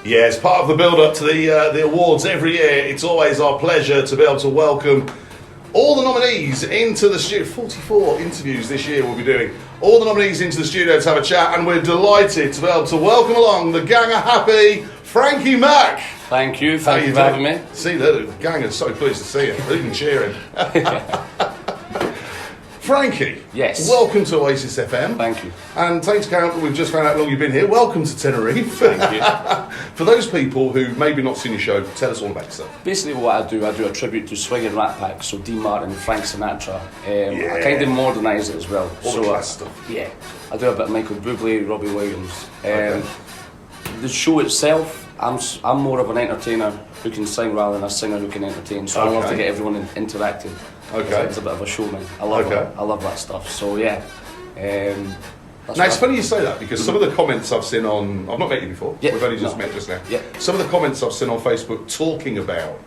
Yeah, as part of the build-up to the awards every year, it's always our pleasure to be able to welcome all the nominees into the studio. 44 interviews this year we'll be doing. All the nominees into the studio to have a chat, and we're delighted to be able to welcome along the gang are happy, FrankieMack. Thank you for having me. See, the gang are so pleased to see you. They're even cheering. Frankie, yes. Welcome to OASIS FM. Thank you. And take into account that we've just found out how long you've been here. Welcome to Tenerife. Thank you. For those people who maybe not seen your show, tell us all about yourself. Basically what I do a tribute to swinging Rat Pack, so Dean Martin, Frank Sinatra. I kind of modernise it as well. All the class stuff. Yeah. I do a bit of Michael Bublé, Robbie Williams. Okay. The show itself, I'm more of an entertainer who can sing rather than a singer who can entertain. So I love to get everyone interactive. Okay. It's a bit of a showman. I love it. I love that stuff. So yeah. Now it's funny you say that because some of the comments I've seen on, I've not met you before, we've only just met just now. Yeah. Some of the comments I've seen on Facebook talking about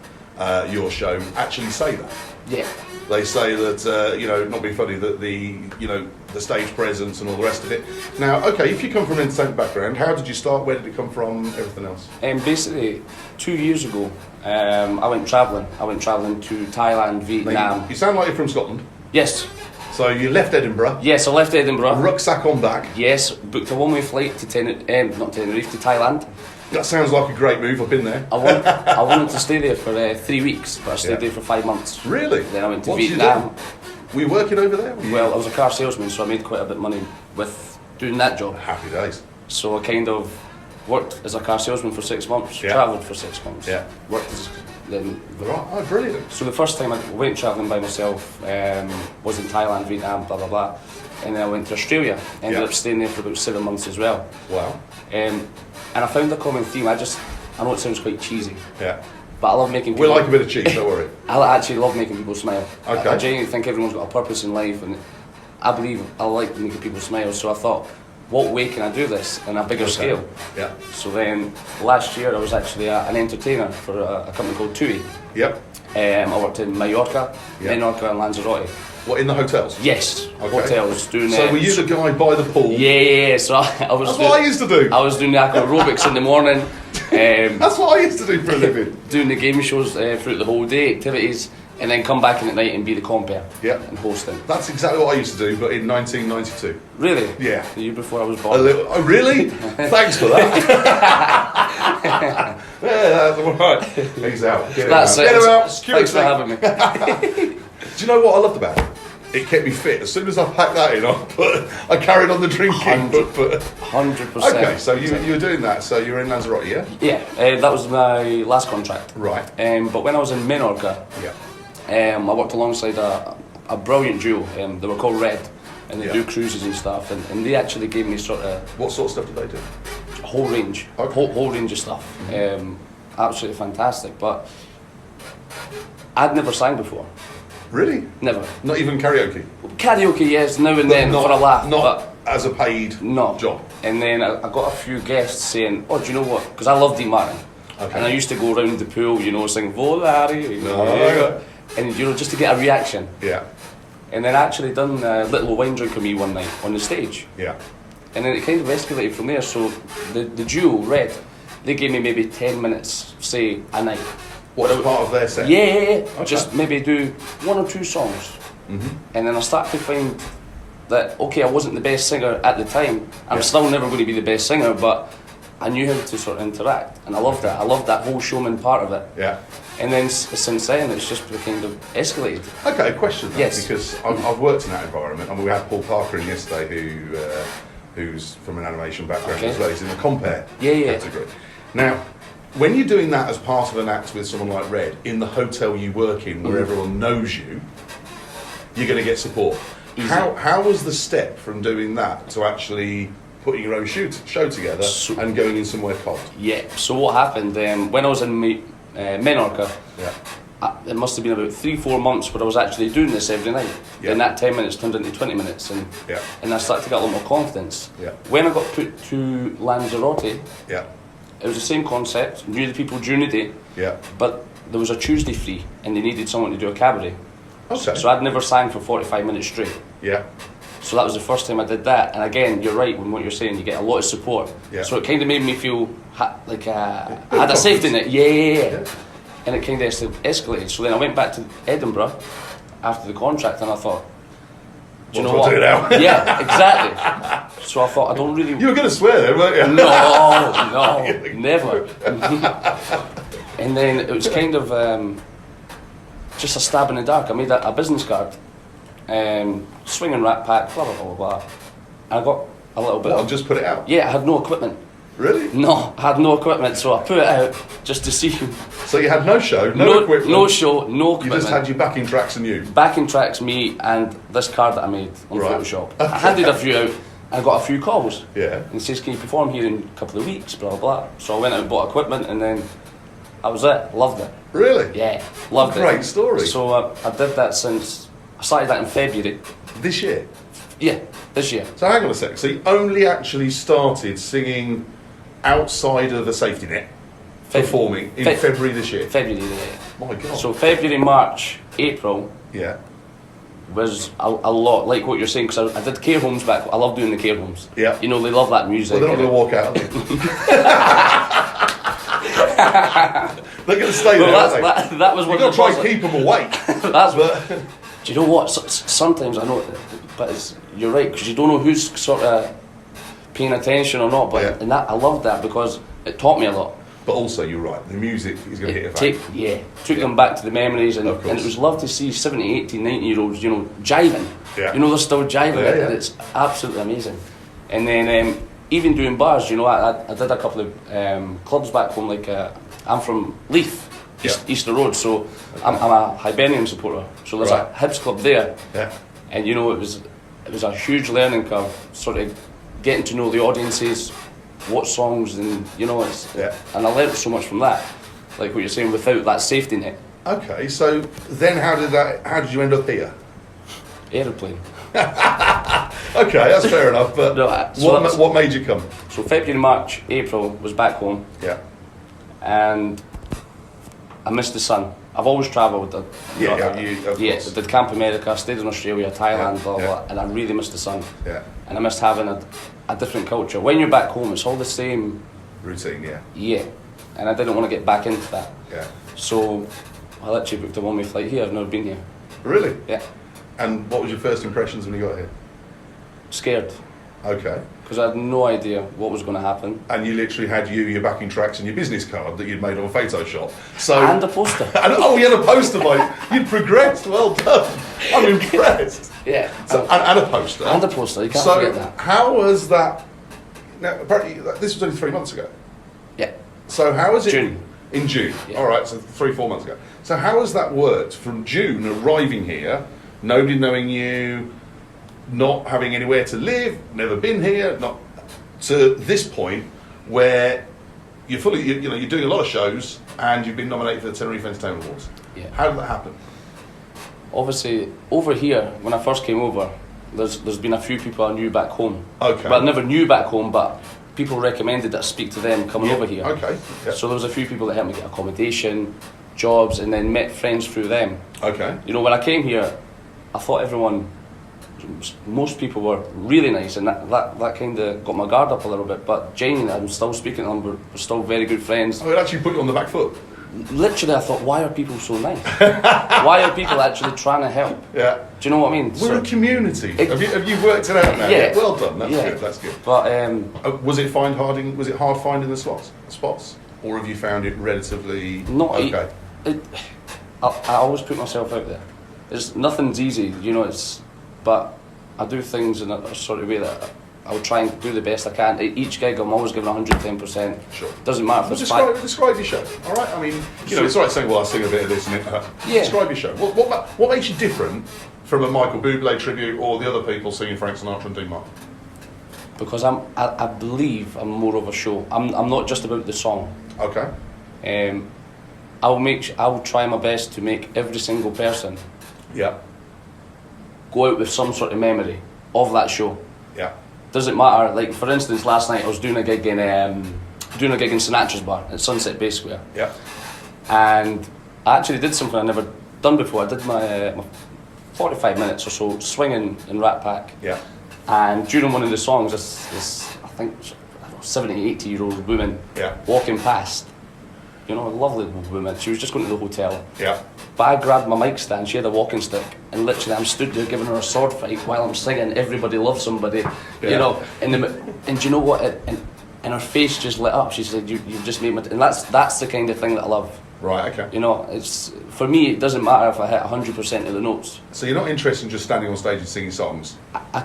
your show actually say that. Yeah. They say that, not being funny, that the stage presence and all the rest of it. Now, okay, if you come from an entertainment background, how did you start? Where did it come from? Everything else? Basically, 2 years ago, I went travelling. I went travelling to Thailand, Vietnam. You sound like you're from Scotland. Yes. So you left Edinburgh. Yes, I left Edinburgh. Rucksack on back. Yes, booked a one-way flight to Tenerife, to Thailand. That sounds like a great move. I've been there. I wanted to stay there for 3 weeks, but I stayed there for 5 months. Really? Then I went to What did you Vietnam. do? Were you working over there? Well, I was a car salesman, so I made quite a bit of money with doing that job. Happy days. So I kind of worked as a car salesman for 6 months, travelled for 6 months, worked as then. Right. Oh, brilliant. So the first time I went travelling by myself was in Thailand, Vietnam, blah blah blah, and then I went to Australia. Ended up staying there for about 7 months as well. Wow. And I found a common theme. I know it sounds quite cheesy. Yeah. But I love making people... We like a bit of cheese, don't worry. I actually love making people smile. Okay. I genuinely think everyone's got a purpose in life, and I believe I like making people smile, so I thought, what way can I do this on a bigger scale? Yeah. So then, last year I was actually an entertainer for a company called TUI. Yep. I worked in Mallorca, Menorca and Lanzarote. What, in the hotels? Yes, Okay. hotels, doing... So were you the guy by the pool? Yeah, so I was... That's what I used to do. I was doing the aerobics in the morning. That's what I used to do for a living. Doing the game shows throughout the whole day, activities, and then come back in at night and be the compere and hosting. That's exactly what I used to do, but in 1992. Really? Yeah. The year before I was born. Oh, really? Thanks for that. Yeah, that's all right. He's out. Get him out. Get him out. Security. Thanks for having me. Do you know what I loved about it? It kept me fit. As soon as I packed that in, I carried on the drinking. 100%. Okay, so you were doing that. So you were in Lanzarote, yeah? Yeah, that was my last contract. Right. But when I was in Menorca, I worked alongside a brilliant duo. They were called Red, and they do cruises and stuff. And they actually gave me What sort of stuff did they do? a whole range, whole range of stuff. Absolutely fantastic. But I'd never sang before. Really? Never. Not even karaoke? Karaoke, yes, now and then for a laugh. Not as a paid job? And then I got a few guests saying, oh, do you know what? Because I love Dean Martin. Okay. And I used to go around the pool, sing Volare, and just to get a reaction. Yeah. And then I actually done a little wine drink with me one night on the stage. Yeah. And then it kind of escalated from there. So the duo, Red, they gave me maybe 10 minutes, say, a night. What, as part of their set? Yeah. Okay. Just maybe do 1 or 2 songs. And then I started to find that, okay, I wasn't the best singer at the time. I'm still never going to be the best singer, but I knew how to sort of interact. And I loved it. I loved that whole showman part of it. Yeah. And then since then, it's just kind of escalated. Okay, question then, Yes. because I've worked in that environment. I mean, we had Paul Parker in yesterday, who's from an animation background as well. He's in the compare category. Now, when you're doing that as part of an act with someone like Red, in the hotel you work in, where everyone knows you, you're going to get support. Easy. How was the step from doing that to actually putting your own show together and going in somewhere cold? Yeah, so what happened, when I was in Menorca, it must have been about 3-4 months where I was actually doing this every night. Then that 10 minutes turned into 20 minutes, and I started to get a lot more confidence. When I got put to Lanzarote, it was the same concept, knew the people during the day, but there was a Tuesday free and they needed someone to do a cabaret. Okay. So I'd never sang for 45 minutes straight. So that was the first time I did that. And again, you're right when what you're saying, you get a lot of support. Yeah. So it kind of made me feel like I had a safety net. Yeah. And it kind of escalated. So then I went back to Edinburgh after the contract, and I thought, do you know what? Do now? Yeah, exactly. So I thought, I don't really... You were going to swear there, weren't you? No, never. And then it was kind of just a stab in the dark. I made a business card, swinging Rat Pack, blah, blah, blah, blah. And I got a little bit... What, just put it out? Yeah, I had no equipment. Really? No, I had no equipment, so I put it out just to see. So you had no show, no equipment? No show, no equipment. You just had your backing tracks and you? Backing tracks, me, and this card that I made on Photoshop. Okay. I handed a few out, and I got a few calls. Yeah. And he says, can you perform here in a couple of weeks, blah, blah, blah. So I went out and bought equipment, and then that was it. Loved it. Really? Yeah, loved it. Great story. So I did that since... I started that in February. This year? Yeah, this year. So hang on a sec. So you only actually started singing outside of a safety net, performing in February this year? February, yeah. My God. So February, March, April... Yeah. Was a lot like what you're saying, because I did care homes back. I love doing the care homes. Yeah. You know, they love that music. Well, they're not going to walk out, are they? They're going to stay there, aren't they? That was what you've got to try and keep them awake. Do you know what? Sometimes I know, but you're right, because you don't know who's sort of paying attention or not. But and that I loved that because it taught me a lot. But also, you're right, the music is going to hit a took them back to the memories, and it was love to see 70, 80, 90-year-olds, you know, jiving. Yeah. You know, they're still jiving, and it's absolutely amazing. And then even doing bars, you know, I did a couple of clubs back home, like I'm from Leith, Easter Road, so I'm a Hibernian supporter, so there's a Hibs club there, and you know, it was a huge learning curve, sort of getting to know the audiences, what songs, and you know, and I learnt so much from that, like what you're saying, without that safety net. Okay, so then how did you end up here? Aeroplane. Okay, that's fair enough, but what made you come? So February, March, April was back home. Yeah. And I missed the sun. I've always travelled. Did Camp America, stayed in Australia, Thailand, blah, blah, and I really missed the sun. Yeah. And I missed having a different culture. When you're back home, it's all the same routine, Yeah. And I didn't want to get back into that. Yeah. So I literally booked a one-way flight here. I've never been here. Really? Yeah. And what was your first impressions when you got here? Scared. Okay. Because I had no idea what was going to happen. And you literally had your backing tracks and your business card that you'd made on Photoshop. And a poster. You had a poster, mate. You'd progressed. Well done. I'm impressed. Yeah. So, and a poster. And a poster. You can't forget that. So how was that? Now, apparently, this was only 3 months ago. Yeah. So how was it? June. In June. Yeah. All right. So 3-4 months ago. So how has that worked from June arriving here, nobody knowing you, not having anywhere to live, never been here, not to this point where you're you're doing a lot of shows and you've been nominated for the Tenerife Entertainment Awards. Yeah. How did that happen? Obviously, over here, when I first came over, there's been a few people I knew back home. Okay. Well, I never knew back home, but people recommended that I speak to them coming over here. Okay. Yep. So there was a few people that helped me get accommodation, jobs, and then met friends through them. Okay. You know, when I came here, I thought most people were really nice, and that kind of got my guard up a little bit. But Jane, I'm still speaking to them, we're still very good friends. Oh, it actually put you on the back foot? Literally, I thought, why are people so nice? Why are people actually trying to help? Yeah. Do you know what I mean? We're a community. Have you worked it out now? Yeah. Well done. That's good. But was it hard finding the spots, or have you found it relatively okay? I always put myself out there. Nothing's easy, you know. But I do things in a sort of way that I'll try and do the best I can. At each gig, I'm always giving 110%. Sure. Doesn't matter if it's describe your show. All right. I mean, it's all right saying, "Well, I sing a bit of this and it." Describe your show. What makes you different from a Michael Bublé tribute or the other people singing Frank Sinatra and Dean Martin? Because I believe I'm more of a show. I'm not just about the song. Okay. I'll try my best to make every single person go out with some sort of memory of that show. Yeah. Doesn't matter. Like, for instance, last night I was doing a gig in Sinatra's bar at Sunset Bay Square. Yeah. And I actually did something I never done before. I did 45 minutes or so swinging in Rat Pack. Yeah. And during one of the songs, this I think 70, 80-year-old woman walking past, you know, a lovely woman. She was just going to the hotel. Yeah. But I grabbed my mic stand, she had a walking stick, and literally I'm stood there giving her a sword fight while I'm singing Everybody Loves Somebody, you know. And do you know what? And her face just lit up. She said, "You've just made my..." And that's the kind of thing that I love. Right, okay. You know, it's for me, it doesn't matter if I hit 100% of the notes. So you're not interested in just standing on stage and singing songs? I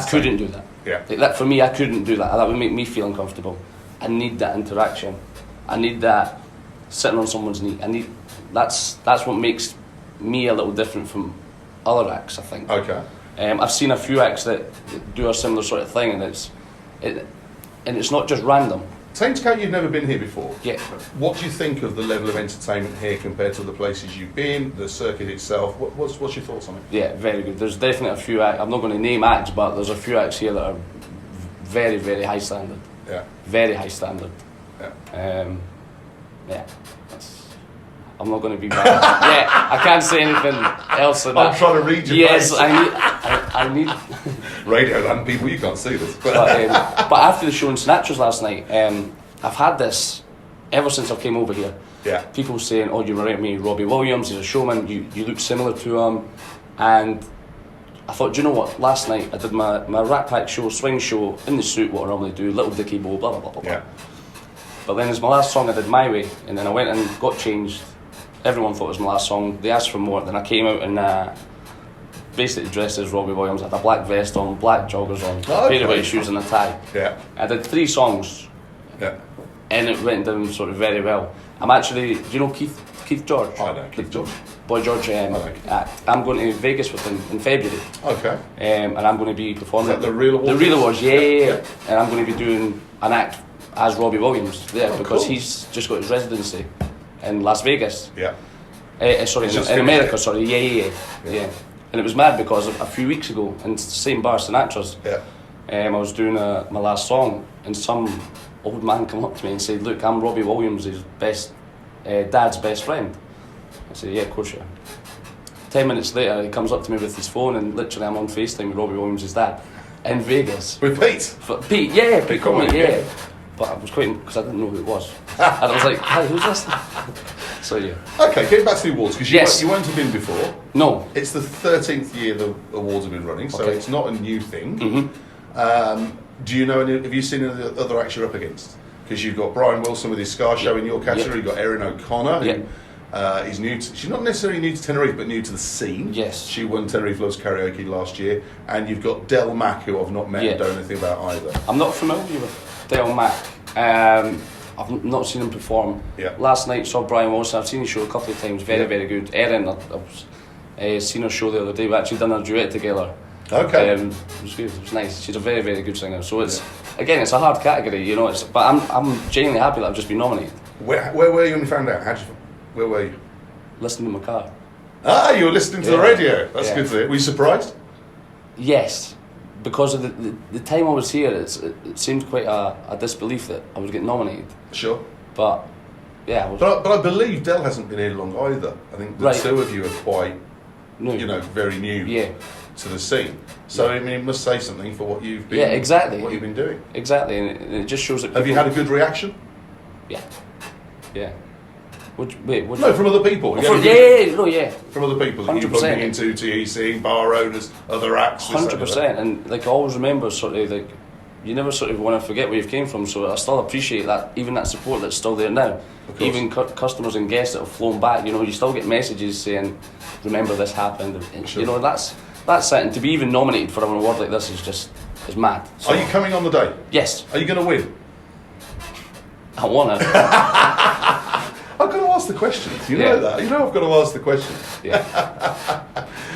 couldn't do that. Yeah. Like that, for me, I couldn't do that. That would make me feel uncomfortable. I need that interaction. I need that sitting on someone's knee. That's what makes me a little different from other acts, I think. Okay. I've seen a few acts that do a similar sort of thing, and it's not just random. Saying to Kate, you've never been here before. Yeah. What do you think of the level of entertainment here compared to the places you've been, the circuit itself? What's your thoughts on it? Yeah, very good. There's definitely a few acts, I'm not going to name acts, but there's a few acts here that are very, very high standard. Yeah. Very high standard. Yeah. I'm not going to be bad. Yeah, I can't say anything else than that. I'm trying to read your face. I need... Radio land people, you can't see this. But after the show in Sinatra's last night, I've had this ever since I came over here. Yeah. People saying, "Oh, you remind me of Robbie Williams, he's a showman, you look similar to him." And I thought, do you know what? Last night I did my Rat Pack show, swing show, in the suit, what I normally do, little dicky bow, blah, blah, blah, blah. Yeah. But then as my last song I did My Way, and then I went and got changed. Everyone thought it was my last song. They asked for more. Then I came out and basically dressed as Robbie Williams. I had a black vest on, black joggers on, a pair of white shoes and a tie. Yeah. I did 3 songs. Yeah. And it went down sort of very well. I'm actually, do you know Keith George? I know Keith George. Boy George. I'm going to Vegas with him in February. Okay. And I'm going to be performing. Is that the Real Awards? The Real Awards, yeah. And I'm going to be doing an act as Robbie Williams there because he's just got his residency in Las Vegas. Yeah. In America, sorry. Yeah. And it was mad because a few weeks ago, in the same bar, Sinatra's, I was doing my last song, and some old man came up to me and said, "Look, I'm Robbie Williams' dad's best friend." I said, "Yeah, of course you are." 10 minutes later, he comes up to me with his phone, and literally I'm on FaceTime with Robbie Williams' dad in Vegas. With Pete? Pete, yeah, Pete Conway, yeah. But I was quite, because I didn't know who it was. And I was like, "Hey, who's this?" So yeah. Okay, getting back to the awards, because you won't have been before. No. It's the 13th year the awards have been running, so it's not a new thing. Mm-hmm. Do you know have you seen any other acts you're up against? Because you've got Brian Wilson with his Scar Show in your category, you've got Erin O'Connor, who is new to, she's not necessarily new to Tenerife, but new to the scene. Yes. She won Tenerife Loves Karaoke last year, and you've got Mack, who I've not met and don't know anything about either. I'm not familiar with Mack. I've not seen him perform. Yeah. Last night saw Brian Wilson. I've seen his show a couple of times. Very, very good. Erin, I've seen her show the other day. We actually done a duet together. Okay. It was good. It was nice. She's a very, very good singer. So it's again, it's a hard category, you know. But I'm genuinely happy that I've just been nominated. Where were you when you found out? Where were you? Listening to my car. Ah, you were listening to the radio. That's good to hear. Were you surprised? Yes. Because of the time I was here, it seemed quite a disbelief that I was getting nominated. Sure. But, yeah. But I believe Del hasn't been here long either. I think the two of you are quite, very new to the scene. So, I mean, it must say something for what you've been what you've been doing. Exactly, and it just shows that Have you had a good reaction? Yeah. Yeah. No, from other people. From other people that you're bumping into, TEC, bar owners, other acts. 100%, and like I always remember, sort of like you never sort of want to forget where you've came from. So I still appreciate that, even that support that's still there now. Even customers and guests that have flown back, you still get messages saying, "Remember this happened." And, that's it. And to be even nominated for an award like this is mad. So, are you coming on the day? Yes. Are you going to win? I wanna. I've got to ask the questions. You know that. You know I've got to ask the questions. Yeah.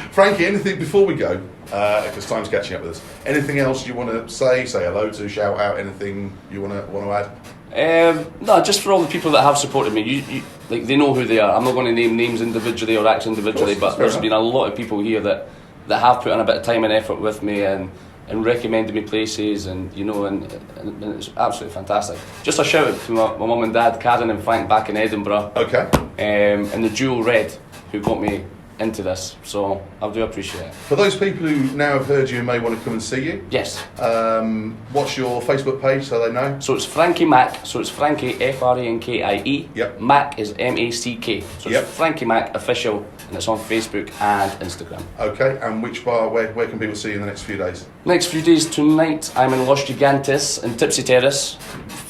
Frankie, anything before we go? Because time's catching up with us. Anything else you want to say hello to, shout out? Anything you want to add? No, just for all the people that have supported me. They know who they are. I'm not going to name names individually or acts individually, but there's been a lot of people here that have put in a bit of time and effort with me and recommended me places, and it's absolutely fantastic. Just a shout out to my mum and dad, Karen and Frank, back in Edinburgh. Okay. And the Jewel Red, who got me into this, so I do appreciate it. For those people who now have heard you and may want to come and see you, yes. What's your Facebook page so they know? So it's FrankieMack, so it's Frankie Frankie. Yep. Mack is Mack. So it's FrankieMack official, and it's on Facebook and Instagram. Okay, and which bar, where can people see you in the next few days? Next few days, tonight I'm in Los Gigantes in Tipsy Terrace.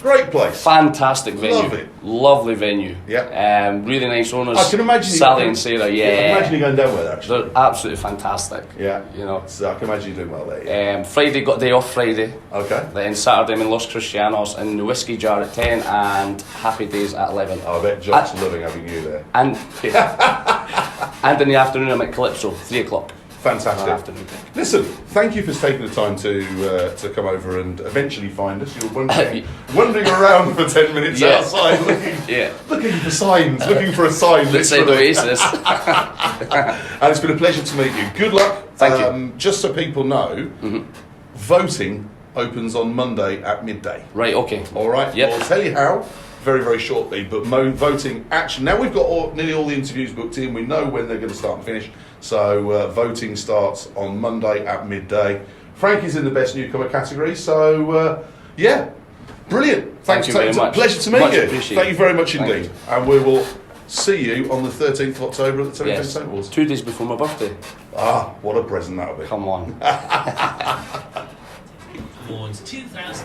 Great place. Fantastic venue. Love it. Lovely venue. Yeah. Really nice owners. I can imagine Sally and Sarah. Yeah. I can imagine you going down with that, actually. They're absolutely fantastic. Yeah. You know. So I can imagine you doing well there. Yeah. Friday, got a day off Friday. Okay. Then Saturday I'm in Los Cristianos in the Whiskey Jar at 10 and Happy Days at 11. Oh, I bet John's loving having you there. And and in the afternoon I'm at Calypso, 3 o'clock. Fantastic. Listen, thank you for taking the time to come over and eventually find us. You were wandering around for 10 minutes outside looking for signs, looking for a sign. Let's say the OASIS. And it's been a pleasure to meet you. Good luck. Thank you. Just so people know, voting opens on Monday at midday. Right, okay. All right? Yep. I'll tell you how very, very shortly, but voting action. Now we've got nearly all the interviews booked in. We know when they're going to start and finish. So voting starts on Monday at midday. Frankie's in the best newcomer category. So yeah, brilliant. Thank you very much. Pleasure to meet Much you. appreciated. Thank you very much indeed. And we will see you on the 13th of October at the Tenerife St. Awards. 2 days before my birthday. Ah, what a present that'll be. Come on. Awards 2000.